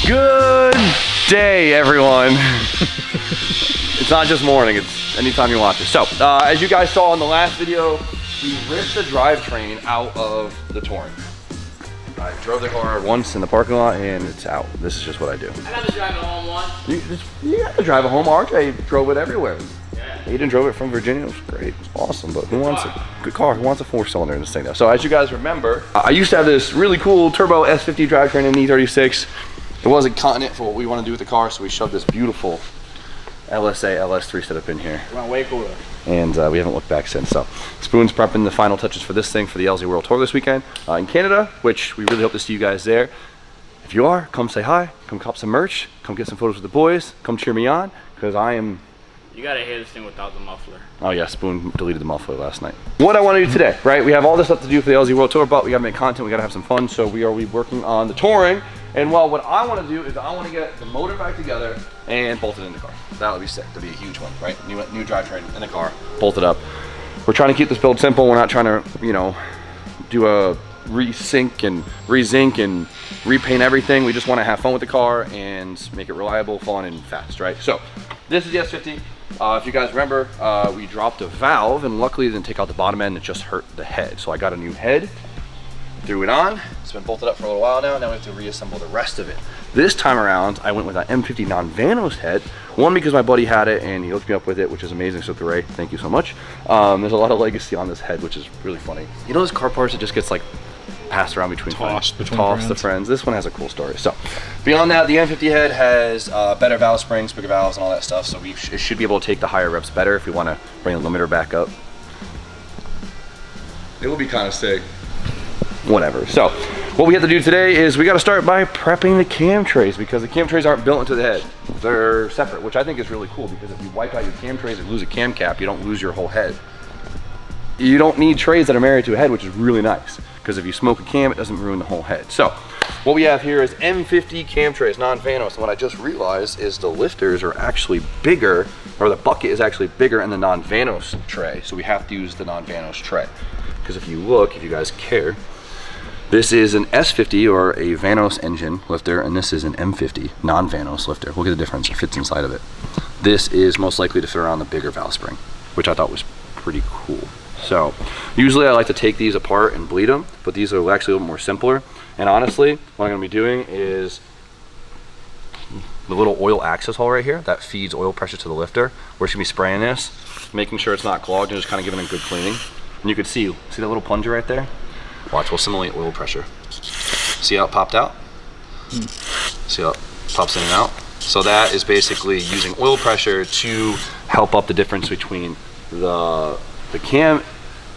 Good day, everyone. It's not just morning, it's anytime you watch it. So, as you guys saw in the last video, we ripped the drivetrain out of the Touring. I drove the car once in the parking lot and it's out. This is just what I do. I got to drive it home once. You got to drive it home. RJ drove it everywhere. Yeah. Aiden drove it from Virginia. It was great. It was awesome. But who wants a good car? Who wants a 4-cylinder in this thing though? So as you guys remember, I used to have this really cool turbo S50 drivetrain in E36. It wasn't cutting it for what we want to do with the car, so we shoved this beautiful LSA LS3 setup in here. Well, way cooler. And we haven't looked back since. So Spoon's prepping the final touches for this thing for the LZ World Tour this weekend in Canada, which we really hope to see you guys there. If you are, come say hi, come cop some merch, come get some photos with the boys, come cheer me on, because I am... You gotta hear this thing without the muffler. Oh yeah, Spoon deleted the muffler last night. What I want to do today, right? We have all this stuff to do for the LZ World Tour, but we gotta make content, we gotta have some fun, so we are working on the touring. And well, what I want to do is I want to get the motor back together and bolt it in the car. That would be sick. That'd be a huge one, right? New drivetrain in the car, bolt it up. We're trying to keep this build simple. We're not trying to, you know, do a re-sync and re-zinc and repaint everything. We just want to have fun with the car and make it reliable, fun, and fast, right? So this is the S50. If you guys remember, we dropped a valve and luckily it didn't take out the bottom end. It just hurt the head. So I got a new head. Threw it on. It's been bolted up for a little while now. Now we have to reassemble the rest of it. This time around, I went with an M50 non-Vanos head. One, because my buddy had it and he hooked me up with it, which is amazing. So Ray, thank you so much. There's a lot of legacy on this head, which is really funny. You know those car parts that just gets like passed around between tossed to friends. This one has a cool story. So beyond that, the M50 head has better valve springs, bigger valves, and all that stuff. So it should be able to take the higher reps better if we want to bring the limiter back up. It will be kind of sick. Whatever. So what we have to do today is we got to start by prepping the cam trays because the cam trays aren't built into the head. They're separate, which I think is really cool because if you wipe out your cam trays and lose a cam cap, you don't lose your whole head. You don't need trays that are married to a head, which is really nice because if you smoke a cam, it doesn't ruin the whole head. So what we have here is M50 cam trays, non-Vanos. And what I just realized is the lifters are actually bigger, or the bucket is actually bigger in the non-Vanos tray. So we have to use the non-Vanos tray. Because if you look, if you guys care, this is an S50 or a Vanos engine lifter, and this is an M50 non-Vanos lifter. Look at the difference, it fits inside of it. This is most likely to fit around the bigger valve spring, which I thought was pretty cool. So usually I like to take these apart and bleed them, but these are actually a little more simpler. And honestly, what I'm gonna be doing is the little oil access hole right here that feeds oil pressure to the lifter. We're just gonna be spraying this, making sure it's not clogged and just kind of giving it a good cleaning. And you can see that little plunger right there? Watch, we'll simulate oil pressure. See how it popped out? See how it pops in and out? So that is basically using oil pressure to help up the difference between the cam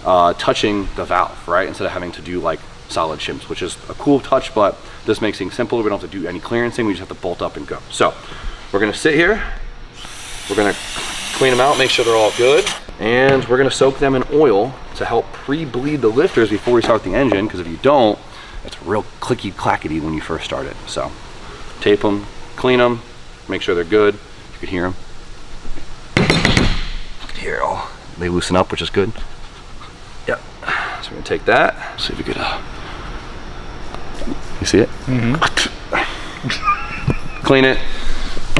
touching the valve, right? Instead of having to do like solid shims, which is a cool touch, but this makes things simpler. We don't have to do any clearancing. We just have to bolt up and go. So we're gonna sit here. We're gonna clean them out, make sure they're all good. And we're gonna soak them in oil to help pre-bleed the lifters before we start the engine, because if you don't, it's real clicky clackety when you first start it. So tape them, clean them, make sure they're good. You can hear them. You can hear it all. They loosen up, which is good. Yep. So we're gonna take that. See if we could, you see it? Clean it,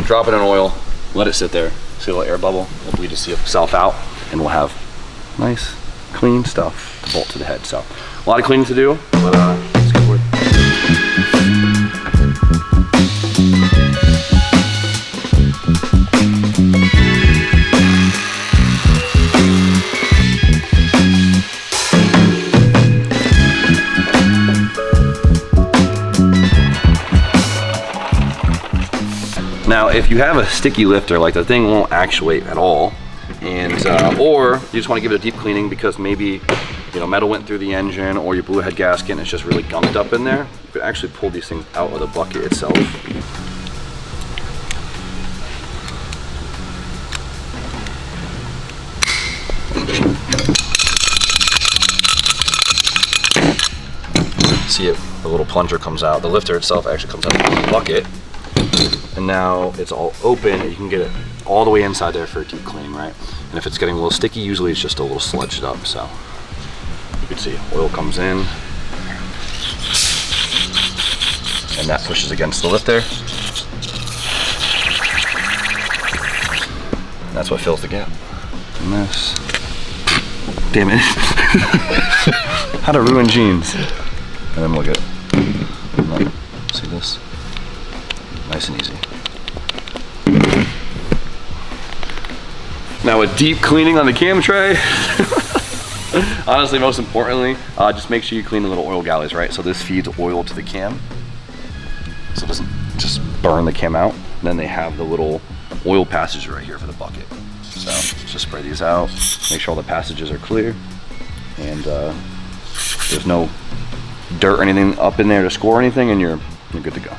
drop it in oil, let it sit there. See a little air bubble, it'll bleed itself out, and we'll have nice, clean stuff to bolt to the head. So, a lot of cleaning to do, but let's get for it. Now, if you have a sticky lifter, like the thing won't actuate at all, and or you just want to give it a deep cleaning because maybe, you know, metal went through the engine or you blew a head gasket and it's just really gunked up in there, you could actually pull these things out of the bucket itself. See it, the little plunger comes out. The lifter itself actually comes out of the bucket. And now it's all open. You can get it all the way inside there for a deep cleaning, right? And if it's getting a little sticky, usually it's just a little sludged up. So you can see oil comes in and that pushes against the lifter. That's what fills the gap. And this. Damn it. How to ruin jeans. And then look at it. See this? Nice and easy. Now with deep cleaning on the cam tray, honestly, most importantly, just make sure you clean the little oil galleys, right? So this feeds oil to the cam, so it doesn't just burn the cam out. And then they have the little oil passage right here for the bucket. So just spray these out, make sure all the passages are clear, and there's no dirt or anything up in there to score anything, and you're good to go.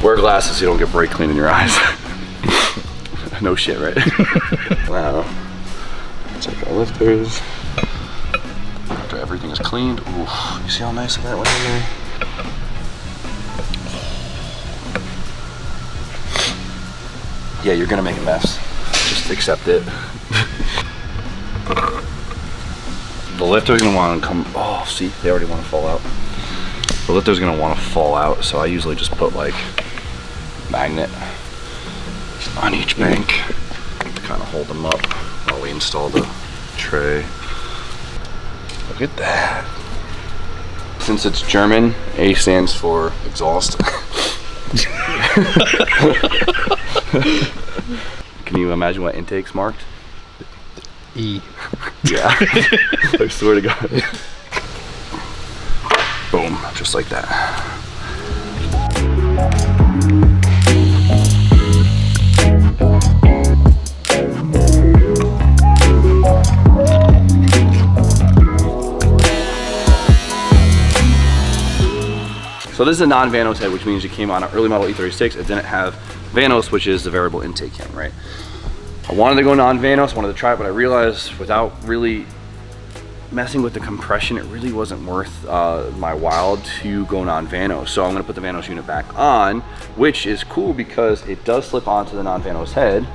Wear glasses so you don't get brake clean in your eyes. No shit, right? Wow. Check our lifters. After everything is cleaned, ooh, you see how nice that went in there? Yeah, you're gonna make a mess. Just accept it. The lifter's gonna want to come. Oh, see, they already want to fall out. The lifter's gonna want to fall out, so I usually just put like magnet on each bank to kind of hold them up while we install the tray. Look at that. Since it's German, A stands for exhaust. Can you imagine what intake's marked? E. Yeah. I swear to God. Boom, just like that. So this is a non-Vanos head, which means it came on an early model E36. It didn't have Vanos, which is the variable intake cam, right? I wanted to go non-Vanos, wanted to try it, but I realized without really messing with the compression, it really wasn't worth my while to go non-Vanos. So I'm gonna put the Vanos unit back on, which is cool because it does slip onto the non-Vanos head.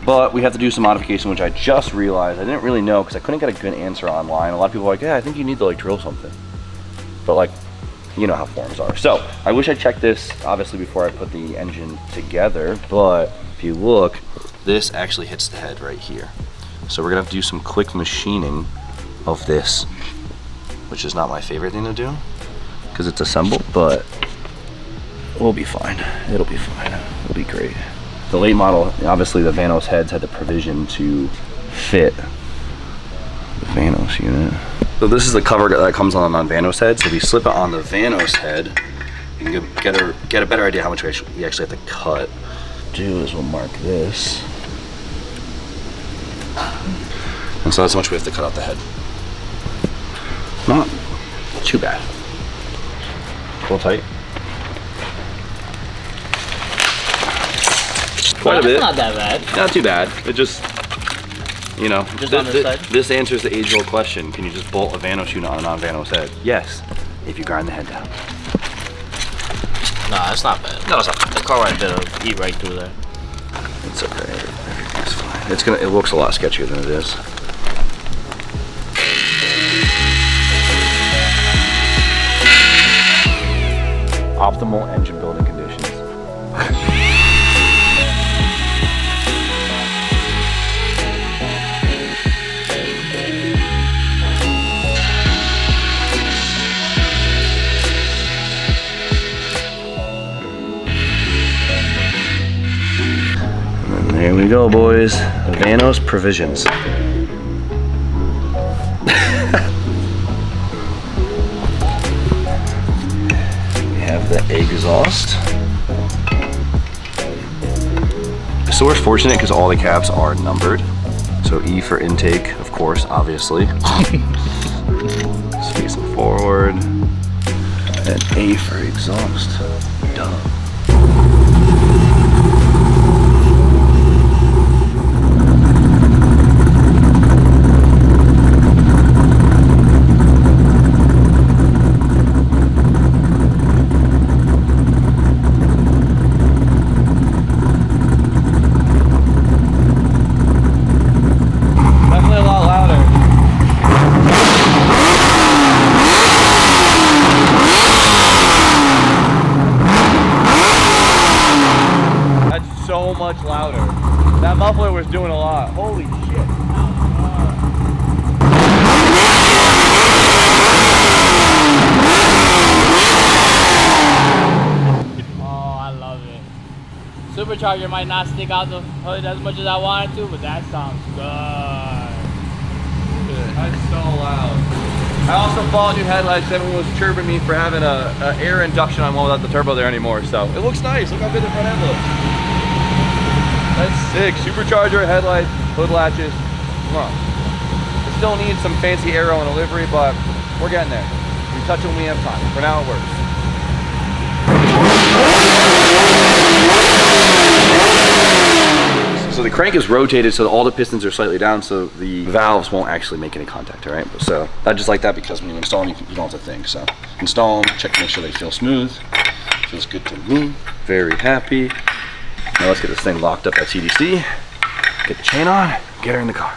But we have to do some modification, which I just realized. I didn't really know because I couldn't get a good answer online. A lot of people are like, yeah, I think you need to like drill something. But like, you know how forums are. So I wish I checked this obviously before I put the engine together, but if you look, this actually hits the head right here. So we're gonna have to do some quick machining of this, which is not my favorite thing to do because it's assembled, but we'll be fine. It'll be fine. It'll be great. The late model, obviously the Vanos heads had the provision to fit the Vanos unit. So this is the cover that comes on a non-Vanos head. So if you slip it on the Vanos head, you can get a better idea how much we actually have to cut. What we'll do is we'll mark this. And so that's how much we have to cut out the head. Not too bad. A little tight. Quite a bit. Not that bad. Not too bad. It just, you know, just on this side? This answers the age-old question. Can you just bolt a Vanos unit on a non-Vanos head? Yes, if you grind the head down. Nah, it's not bad. No, it's not bad. The car right there will eat right through there. It's okay. Everything's fine. It looks a lot sketchier than it is. Optimal engine building conditions. There we go, boys. Vanos provisions. We have the exhaust. So we're fortunate because all the caps are numbered. So E for intake, of course, obviously. Facing forward. And A for exhaust. Duh. much louder. That muffler was doing a lot. Holy shit. Oh, I love it. Supercharger might not stick out the hood as much as I wanted to, but that sounds good. That's so loud. I also bought new headlights. Everyone was chirping me for having a air induction on one without the turbo there anymore. So it looks nice. Look how good the front end looks. That's sick. Supercharger, headlights, hood latches. Come on. It still needs some fancy aero and a livery, but we're getting there. We touch it when we have time. For now, it works. So the crank is rotated so that all the pistons are slightly down so the valves won't actually make any contact, all right? So I just like that because when you install them, you don't have to think. So install them, check to make sure they feel smooth. Feels good to me. Very happy. Now let's get this thing locked up at TDC. Get the chain on, get her in the car.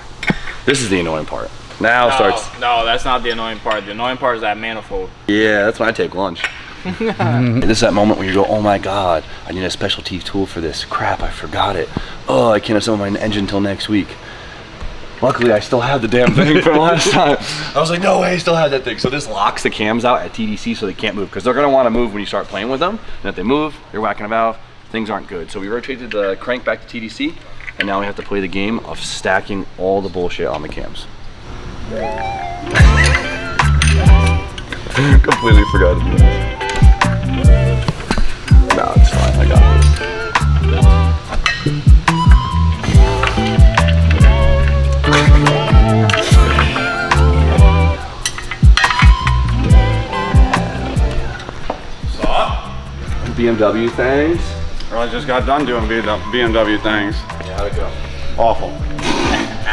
This is the annoying part. Now starts. No, that's not the annoying part. The annoying part is that manifold. Yeah, that's when I take lunch. This is that moment where you go, oh my God, I need a specialty tool for this. Crap, I forgot it. Oh, I can't assemble my engine until next week. Luckily, I still have the damn thing from last time. I was like, no way, I still have that thing. So this locks the cams out at TDC so they can't move because they're gonna wanna move when you start playing with them. And if they move, they're whacking a valve, things aren't good. So we rotated the crank back to TDC and now we have to play the game of stacking all the bullshit on the cams. Completely forgot to do that. No, it's fine, I got this. BMW things. Well, I just got done doing BMW things. Yeah, how'd it go? Awful.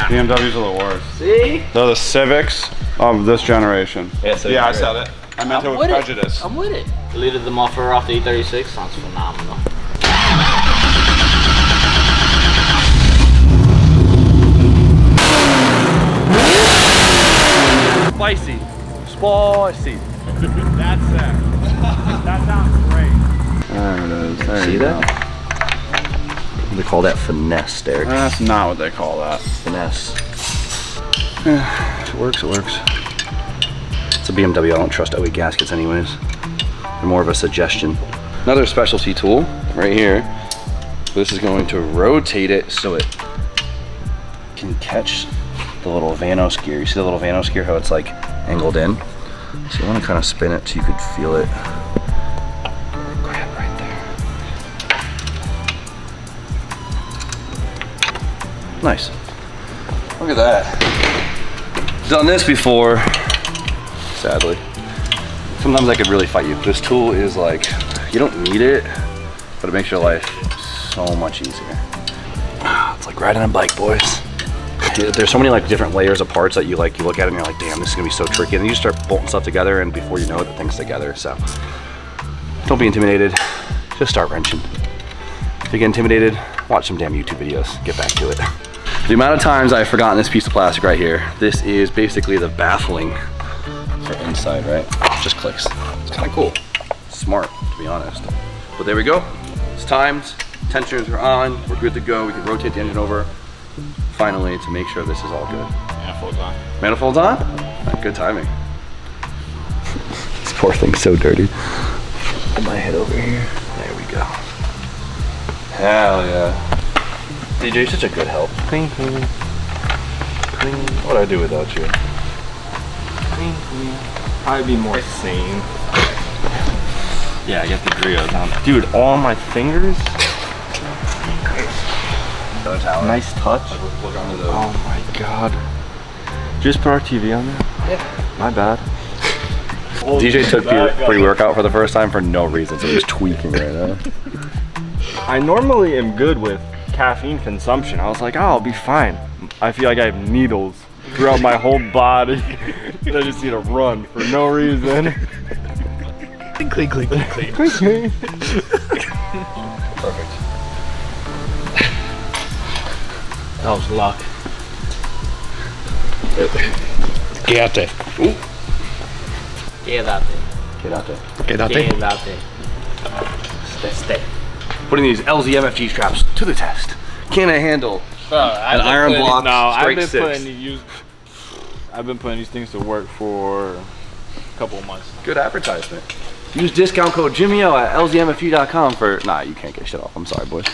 BMWs are the worst. See? They're the Civics of this generation. Yeah, so I said it. I meant it with prejudice. I'm with it. Deleted the muffler off the E36. Sounds phenomenal. Spicy. Spicy. That's it. That sounds great. There it is. There See that? They call that finesse, Derek. That's not what they call that. Finesse. If it works, it works. It's a BMW. I don't trust OE gaskets anyways. They're more of a suggestion. Another specialty tool right here. This is going to rotate it so it can catch the little Vanos gear. You see the little Vanos gear, how it's like angled in? So you want to kind of spin it so you could feel it. Grab right there. Nice. Look at that. Done this before, sadly. Sometimes I could really fight you. This tool is like, you don't need it, but it makes your life so much easier. It's like riding a bike, boys. There's so many like different layers of parts that you look at it and you're like, damn, this is gonna be so tricky. And then you start bolting stuff together and before you know it, the thing's together. So don't be intimidated, just start wrenching. If you get intimidated, watch some damn YouTube videos, get back to it. The amount of times I've forgotten this piece of plastic right here, this is basically the baffling for inside, right? It just clicks. It's kind of cool. Smart, to be honest. But there we go. It's timed, tensioners are on, we're good to go. We can rotate the engine over. Finally, to make sure this is all good. Manifold's on. Manifold's on? Good timing. This poor thing's so dirty. Put my head over here. There we go. Hell yeah. DJ, you're such a good help. Clean, clean, clean. What would I do without you? Clean, clean. Probably be more sane. Yeah, I get the grills on. Dude, all my fingers. Nice touch. Oh my god. Just put our TV on there? Yeah. My bad. DJ took pre-workout for the first time for no reason, so he's tweaking right now. I normally am good with caffeine consumption. I was like, oh, I'll be fine. I feel like I have needles throughout my whole body. I just need to run for no reason. Clean, clean, clean, clean, clean. Perfect. That was luck. Quédate. Quédate. Get out there. Quédate. Quédate. Stay. putting these LZ MFG straps to the test. Can it handle an iron block straight six? I've been putting these things to work for a couple of months. Good advertisement. Use discount code JimmyO at lzmfu.com for. Nah, you can't get shit off. I'm sorry, boys.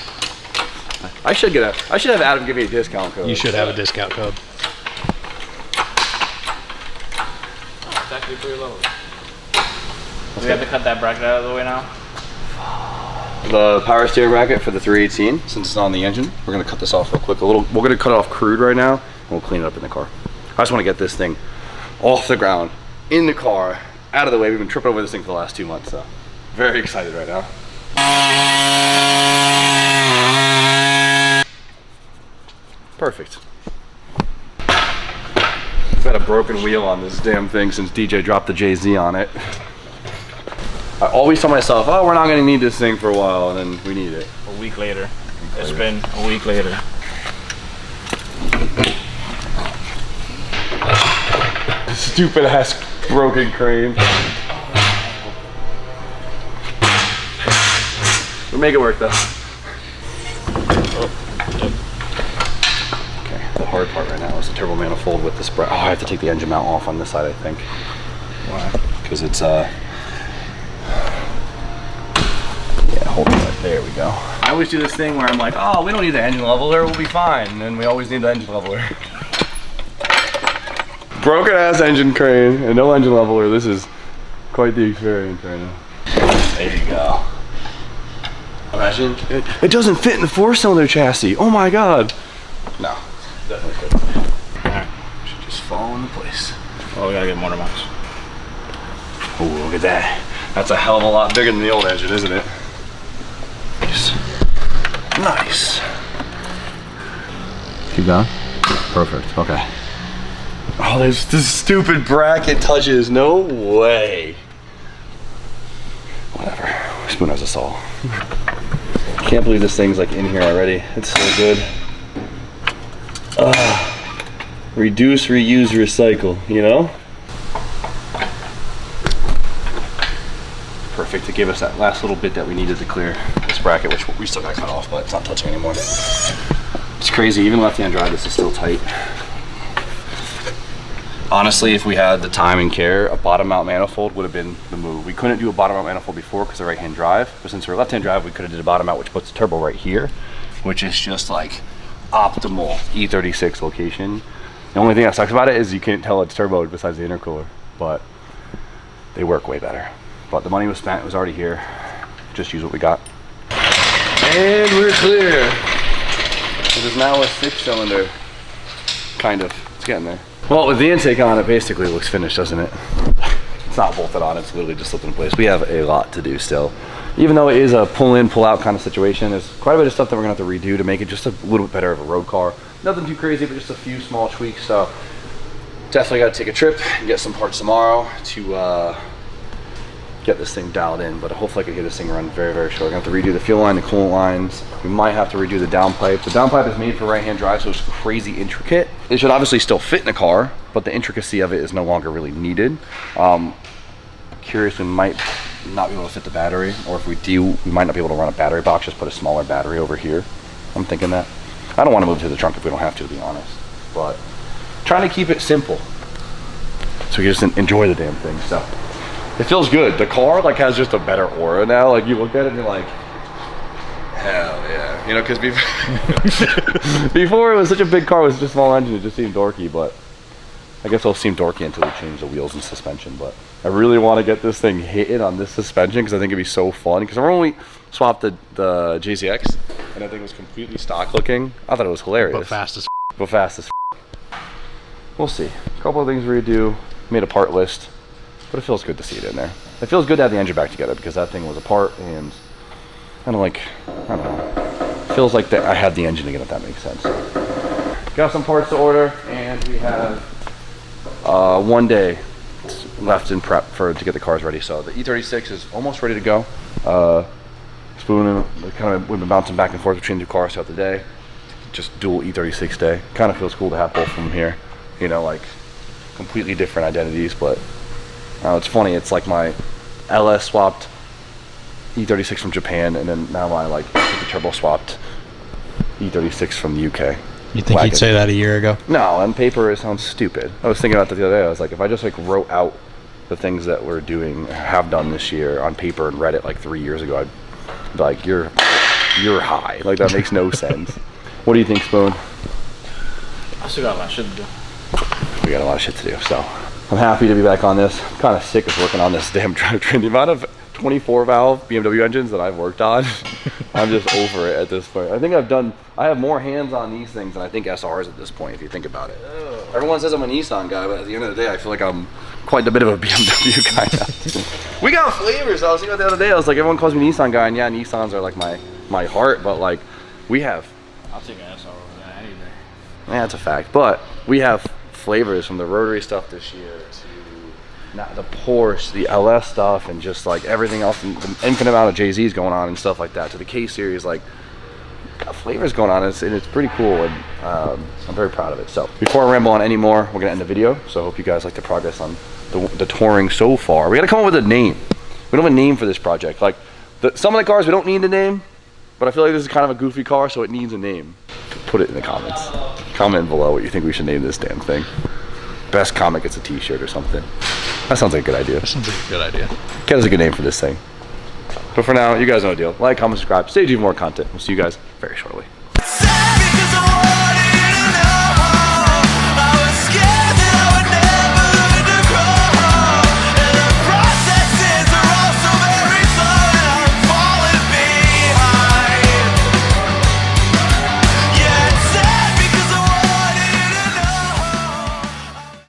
I should have Adam give me a discount code. You should have a discount code. It's actually pretty low. We have to cut that bracket out of the way now. The power steering bracket for the 318, since it's on the engine, we're gonna cut this off real quick. We're gonna cut it off crude right now, and we'll clean it up in the car. I just want to get this thing off the ground, in the car, out of the way. We've been tripping over this thing for the last 2 months, so very excited right now. Perfect. I've got a broken wheel on this damn thing since DJ dropped the JZ on it. I always tell myself, oh, we're not gonna need this thing for a while, and then we need it. A week later. It's been a week later. Stupid ass broken crane. We'll make it work though. Okay, the hard part right now is the turbo manifold with this. Oh, I have to take the engine mount off on this side, I think. Why? Because it's yeah, hold it right there. We go. I always do this thing where I'm like, oh, we don't need the engine leveler, we'll be fine, and then we always need the engine leveler. Broken ass engine crane and no engine leveler. This is quite the experience right now. There you go. Imagine it doesn't fit in the 4-cylinder chassis. Oh my god. No, definitely couldn't. Alright, should just fall into place. Oh, we gotta get motor mounts. Oh, look at that. That's a hell of a lot bigger than the old engine, isn't it? Nice. Nice. Keep going. Perfect. Okay. Oh, there's this stupid bracket touches. No way. Whatever. Spoon has us all. Can't believe this thing's like in here already. It's so good. Reduce, reuse, recycle, you know? Perfect to give us that last little bit that we needed to clear this bracket, which we still got cut off, but it's not touching anymore. It's crazy, even left-hand drive, this is still tight. Honestly, if we had the time and care, a bottom mount manifold would have been the move. We couldn't do a bottom mount manifold before because of right-hand drive, but since we're left-hand drive, we could have did a bottom mount, which puts the turbo right here, which is just like optimal E36 location. The only thing that sucks about it is you can't tell it's turboed besides the intercooler, but they work way better. But the money was spent, it was already here. Just use what we got. And we're clear. It is now a 6-cylinder, kind of. It's getting there. Well, with the intake on, it basically looks finished, doesn't it? It's not bolted on, it's literally just slipped in place. We have a lot to do still. Even though it is a pull in, pull out kind of situation, there's quite a bit of stuff that we're gonna have to redo to make it just a little bit better of a road car. Nothing too crazy, but just a few small tweaks. So definitely gotta take a trip and get some parts tomorrow to get this thing dialed in, but hopefully I can get this thing run very, very short. I'm gonna have to redo the fuel line, the coolant lines. We might have to redo the downpipe. The downpipe is made for right-hand drive, so it's crazy intricate. It should obviously still fit in the car, but the intricacy of it is no longer really needed. Curious, we might not be able to fit the battery, or if we do, we might not be able to run a battery box, just put a smaller battery over here. I'm thinking that. I don't want to move to the trunk if we don't have to be honest, but trying to keep it simple so we can just enjoy the damn thing. So it feels good. The car like has just a better aura now. Like you look at it and you're like, hell yeah. You know, because before it was such a big car with such a small engine, it just seemed dorky, but I guess it'll seem dorky until we change the wheels and suspension. But I really want to get this thing hitting on this suspension because I think it'd be so fun. Because I've only swapped the JZX and I think it was completely stock looking. I thought it was hilarious. But fast as But fast as We'll see. A couple of things redo. Made a part list. But it feels good to see it in there. It feels good to have the engine back together because that thing was apart and kind of like, I don't know. It feels like that I had the engine again, if that makes sense. Got some parts to order and we have 1 day left in prep to get the cars ready. So the E36 is almost ready to go. Spoon and we've been bouncing back and forth between the two cars throughout the day. Just dual E36 day. Kind of feels cool to have both of them here. You know, like completely different identities, but it's funny. It's like my LS swapped E36 from Japan, and then now I like took the turbo swapped E36 from the UK. You think Wagon. he'd say that a year ago? No, on paper it sounds stupid. I was thinking about that the other day. I was like, if I just like wrote out the things that we're doing, have done this year on paper and read it like 3 years ago, I'd be like, you're high. Like that makes no sense. What do you think, Spoon? I still got a lot of shit to do. We got a lot of shit to do, so I'm happy to be back on this. I'm kind of sick of working on this damn drivetrain. The amount of 24 valve BMW engines that I've worked on, I'm just over it at this point. I have more hands on these things than I think SRs at this point, if you think about it. Everyone says I'm a Nissan guy, but at the end of the day, I feel like I'm quite a bit of a BMW guy now. We got flavors. I was thinking about the other day, I was like, everyone calls me Nissan guy, and yeah, Nissans are like my heart, but like, we have, I'll take an SR over that any day. yeah, that's a fact, but we have flavors from the rotary stuff this year to not the Porsche, the LS stuff, and just like everything else, and the infinite amount of JZs going on and stuff like that, to the K series, like got flavors going on, and it's pretty cool, and I'm very proud of it. So before I ramble on anymore, we're gonna end the video. So I hope you guys like the progress on the touring so far. We gotta come up with a name. We don't have a name for this project. Like some of the cars we don't need a name, but I feel like this is kind of a goofy car, so it needs a name. Put it in the comments. Comment below what you think we should name this damn thing. Best comment gets a t-shirt or something. That sounds like a good idea. That sounds like a good idea. Get us a good name for this thing. But for now, you guys know the deal. Like, comment, subscribe. Stay tuned for more content. We'll see you guys very shortly.